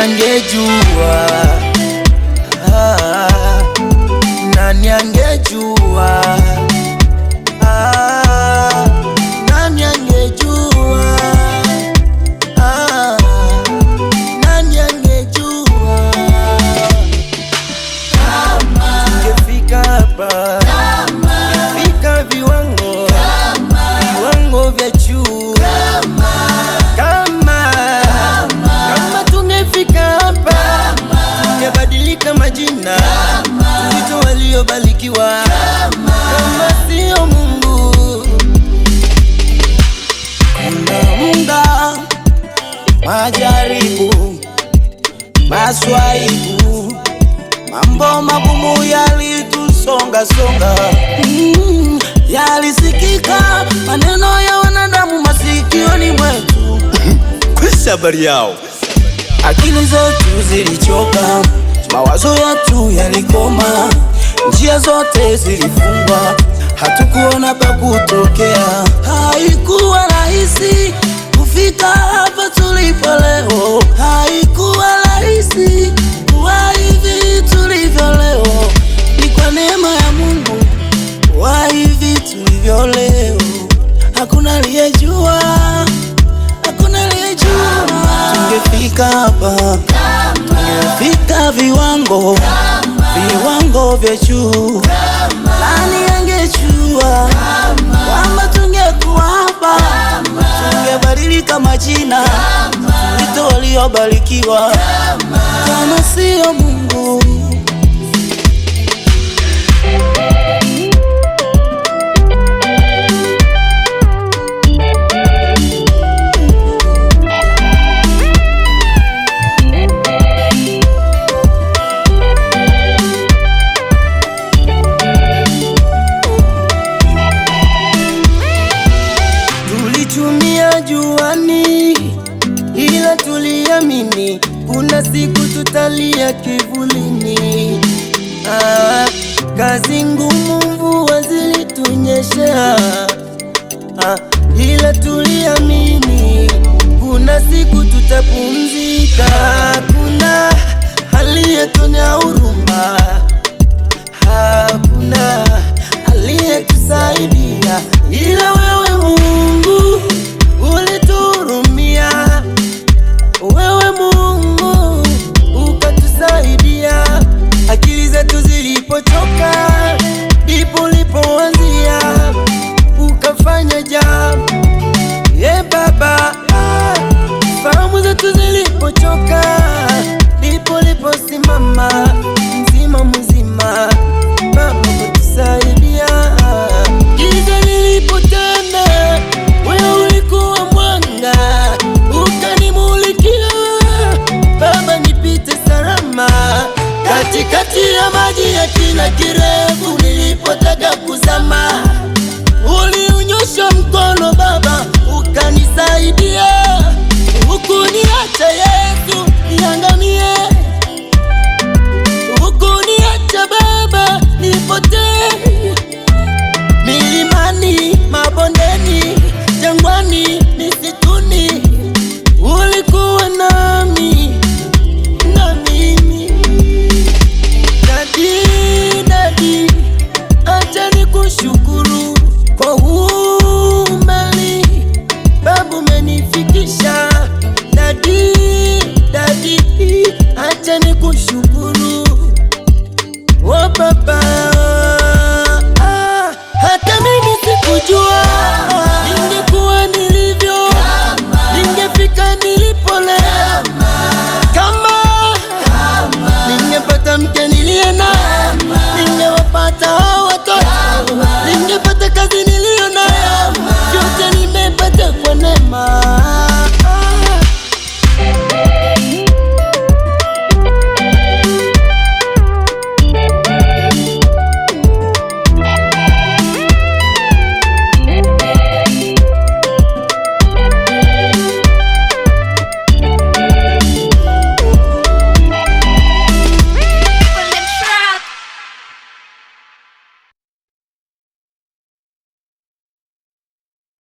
angejua? Nani angejua? Nani angejua? Nani angejua? Tungefika hapa, tungefika viwango vya juu. Kama tungefika hapa, tungebadilika majina, tuitwe waliobarikiwa. Kama sio Mungu, muda, majaribu, maswaibu, mambo magumu yalitusonga, yalisikika maneno ya wanadamu masikioni mwetu. Kwisha habari yao. Akili zetu zilichoka, mawazo yetu yalikoma, njia zote zilifungwa, hatukuona pa kutokea. Haikuwa rahisi kufika hapa tulipo leo, haikuwa rahisi kuwa hivi tulivyo leo. Ni kwa neema ya Mungu kuwa hivi tulivyo leo. Hakuna aliyejua, hakuna aliyejua. Tungefika hapa, tungefika viwango vya juu. Nani angejua kwamba tungekuwa hapa, tungebadilika majina, tuitwe waliobarikiwa. Kama sio Mungu, tulitumia juani, ila tuliamini kuna siku tutalia kivulini. Kazi ngumu, mvua zilitunyeshea, ila tuliamini kuna siku tutapumzika. Kuna aliyetuonea huruma, hakuna aliyetusaidia, ila wewe Mungu ulituhurumia. Wewe Mungu ukatusaidia. Akili zetu zilipochoka, ndipo ulipoanzia ukafanya jambo. Baba, fahamu zetu zilipochoka, ndipo uliposimama mzima mzima. Baba ukatusaidia. Giza lilipotanda, wewe ulikuwa mwanga, ukanimulikia. Baba nipite salama katikati ya maji ya kina kirefu. Nilipotaka kuzama, uliunyosha mkono Baba ukanisaidia.